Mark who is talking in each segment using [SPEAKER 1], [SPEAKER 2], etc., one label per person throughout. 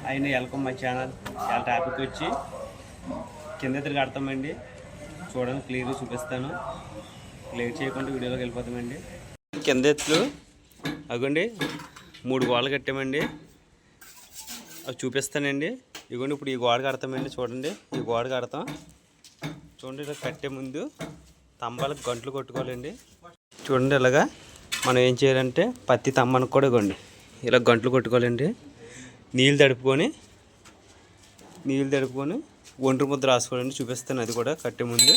[SPEAKER 1] అయినా welcome my channel. చాలా topic వచ్చి కింద ఎత్తులు కడతామండి. చూడండి, క్లియర్గా చూపిస్తాను. లేట్ చేయకుండా వీడియోలోకి వెళ్ళిపోతామండి. కింద ఎత్తులు అగోండి 3 గోడలు కట్టామండి. అవి చూపిస్తానండి. ఇగోండి ఇప్పుడు ఈ గోడ కడతామండి. చూడండి, ఈ గోడ కడతాం. చూడండి, ఇలా కట్టే ముందు స్తంభాలకు గంటలు కొట్టుకోవాలండి. చూడండి, ఇలాగా మనం ఏం చేయాలంటే పత్తి తమ్మనికి కూడా ఇవ్వండి ఇలా గంటలు కొట్టుకోవాలండి. నీళ్ళు తడుపుకొని ఒండ్రు ముద్ద రాసుకోవాలండి. చూపిస్తాను అది కూడా కట్టే ముందు.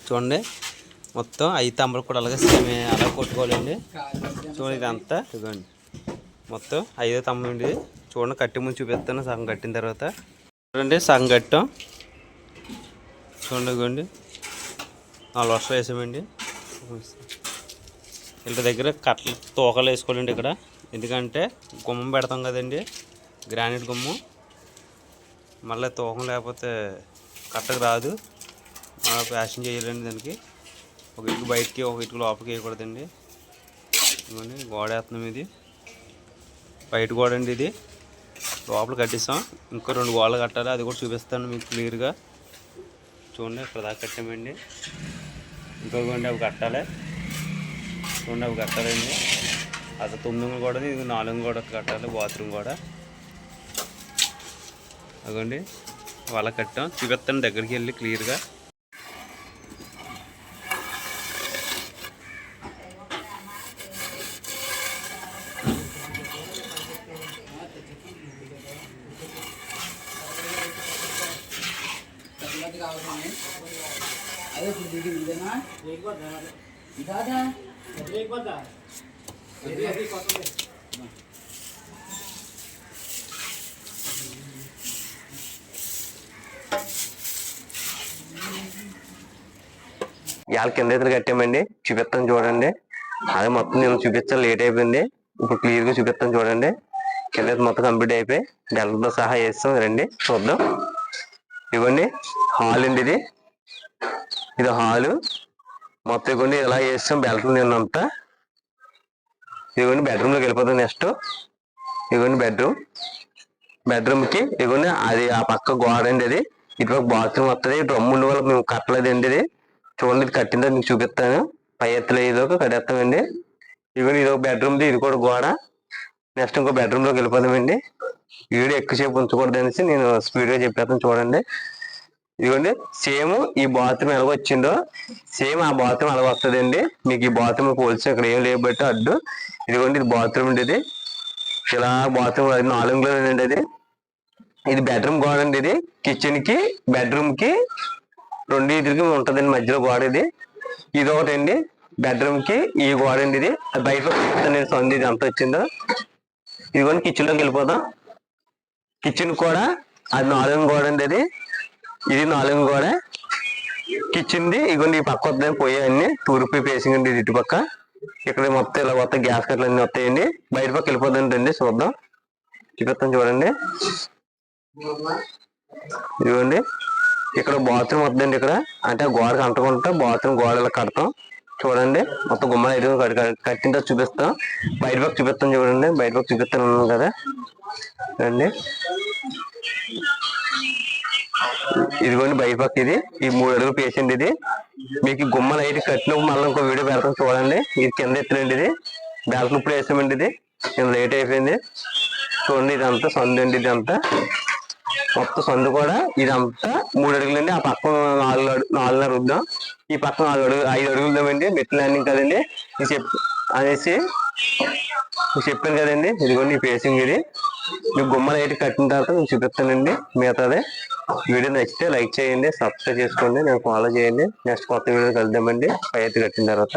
[SPEAKER 1] చూడండి, మొత్తం 5 తమ్మలు కూడా అలాగే సేమ్ అలా కొట్టుకోవాలండి. చూడండి, ఇదంతా ఇవ్వండి మొత్తం 5వ తమ్మ అండి. చూడండి, కట్టే ముందు చూపిస్తాను. సగం కట్టిన తర్వాత చూడండి, సగం కట్టాం. చూడండి, ఇవ్వండి 4 వర్షాలు వేసామండి. వీళ్ళ దగ్గర కట్టలు తోకలు వేసుకోవాలండి ఇక్కడ. ఎందుకంటే గుమ్మం పెడతాం కదండి, గ్రానైట్ గుమ్మం. మళ్ళీ తూకం లేకపోతే కట్టకు రాదు. ప్యాషన్ చేయాలండి. దానికి ఒక ఇటుకు బయటికి, ఒక ఇటుకు లోపలికి వేయకూడదండి. ఇవ్వండి గోడ వేస్తున్నాం. ఇది బయట గోడ అండి. ఇది లోపల కట్టిస్తాం. ఇంకో 2 గోడలు కట్టాలి. అది కూడా చూపిస్తాను మీకు క్లియర్గా. చూడండి, ఇక్కడ దాకా కట్టామండి. ఇంకోటి అవి కట్టాలి. చూడండి, అవి కట్టాలండి. అది 9 కూడా, ఇది 4 కూడా కట్టాలి. బాత్రూమ్ కూడా అదండి వాళ్ళ కట్టాం. చూపిస్తాను దగ్గరికి వెళ్ళి క్లియర్గా. ఇవాళ కింద ఎత్తులు కట్టామండి. చూపిస్తాను చూడండి. అదే మొత్తం నేను చూపించాను, లేట్ అయిపోయింది. ఇప్పుడు క్లియర్గా చూపిస్తాను చూడండి. కింద ఎత్తు మొత్తం కంప్లీట్ అయిపోయి డెల్తో సహా వేస్తాం. రండి చూద్దాం. ఇవ్వండి హాల్ అండి. ఇది హాలు మొత్తం. ఇవ్వండి ఇలా వేస్తాం బెల్ట్ నిన్నంతా. ఇవ్వండి బెడ్రూమ్లోకి వెళ్ళిపోతాం. నెక్స్ట్ ఇవ్వండి బెడ్రూమ్కి ఇవ్వండి అది ఆ పక్క గోడ అండి. అది ఇటుపక్క బాత్రూమ్ వస్తుంది. డ్రమ్ ఉండే వాళ్ళకి మేము కట్టలేదండి. ఇది చూడండి, ఇది కట్టిందో మీకు చూపిస్తాను. పై ఎత్తులో ఇదొక కట్టేస్తామండి. ఇవ్వండి ఇది ఒక బెడ్రూమ్ది. ఇది కూడా గోడ. నెక్స్ట్ ఇంకో బెడ్రూమ్లోకి వెళ్ళిపోతామండి. వీడియో ఎక్కువసేపు ఉంచకూడదు అనేసి నేను స్పీడ్గా చెప్పేస్తాను. చూడండి, ఇదిగోండి సేమ్ ఈ బాత్రూమ్ ఎలాగ వచ్చిందో సేమ్ ఆ బాత్రూమ్ అలాగ వస్తుందండి. మీకు ఈ బాత్రూమ్ పోల్చి ఇక్కడ ఏం లేబట్టి అడ్డు. ఇదిగోండి ఇది బాత్రూమ్ అండి. ఇది ఇలా బాత్రూమ్ 4 అండి. అది ఇది బెడ్రూమ్ గోడ అండి. ఇది కిచెన్ కి బెడ్రూమ్ కి 2 ఇదికి ఉంటుందండి మధ్యలో గోడ. ఇది ఒకటి అండి బెడ్రూమ్ కి ఈ గోడ అండి. ఇది బయట సంది ఇది ఎంత వచ్చిందో. ఇదిగోండి కిచెన్ లోకి వెళ్ళిపోదాం. కిచెన్ కూడా అది 4 గోడ అండి. ఇది 4 గోడ కిచెన్ది. ఇదిగోండి ఈ పక్క వద్దని పోయాయన్ని తూర్పు ఫేసింగ్ అండి. ఇది ఇటు పక్క ఇక్కడ మొత్తం ఇలా మొత్తం గ్యాస్ కట్టలు అన్ని వస్తాయండి. బయట పక్క వెళ్ళిపోతుందండి. చూద్దాం, చూపిస్తాం చూడండి. ఇదిగోండి ఇక్కడ బాత్రూమ్ వద్దండి. ఇక్కడ అంటే గోడకు అంటుకుంటా బాత్రూమ్ గోడ ఇలా కడతాం. చూడండి మొత్తం గుమ్మ అయితే కట్టిన తర్వాత చూపిస్తాం. బయట పక్క చూపిస్తాం చూడండి. బయట పక్క చూపిస్తాను కదా అండి. ఇదిగోండి బయట పక్క ఇది ఈ 3 అడుగులు పేసింది. ఇది మీకు గుమ్మలు అయితే కట్టినప్పుడు మళ్ళీ ఇంకో వీడియో పెడతాం చూడండి. ఇది కింద ఎత్తులండి. ఇది బెల్ట్ ఇప్పుడు వేసామండి. ఇది నేను లేట్ అయిపోయింది. చూడండి ఇదంతా సందు అండి. ఇదంతా మొత్తం సందు కూడా ఇదంతా 3 అడుగులండి. ఆ పక్క 4.5 వద్దాం. ఈ పక్క 5 అడుగులదామండి. మెట్లు ల్యాండింగ్ కదండి అనేసి చెప్పాను కదండి. ఇదిగోండి ఈ ఫేసింగ్. ఇది మీకు గుమ్మలు అయితే కట్టిన తర్వాత నేను చూపిస్తానండి మిగతాదే. వీడియో నచ్చితే లైక్ చేయండి, సబ్స్క్రైబ్ చేసుకోండి, నేను ఫాలో చేయండి. నెక్స్ట్ కొత్త వీడియో కలుద్దామండి పై అయితే కట్టిన తర్వాత.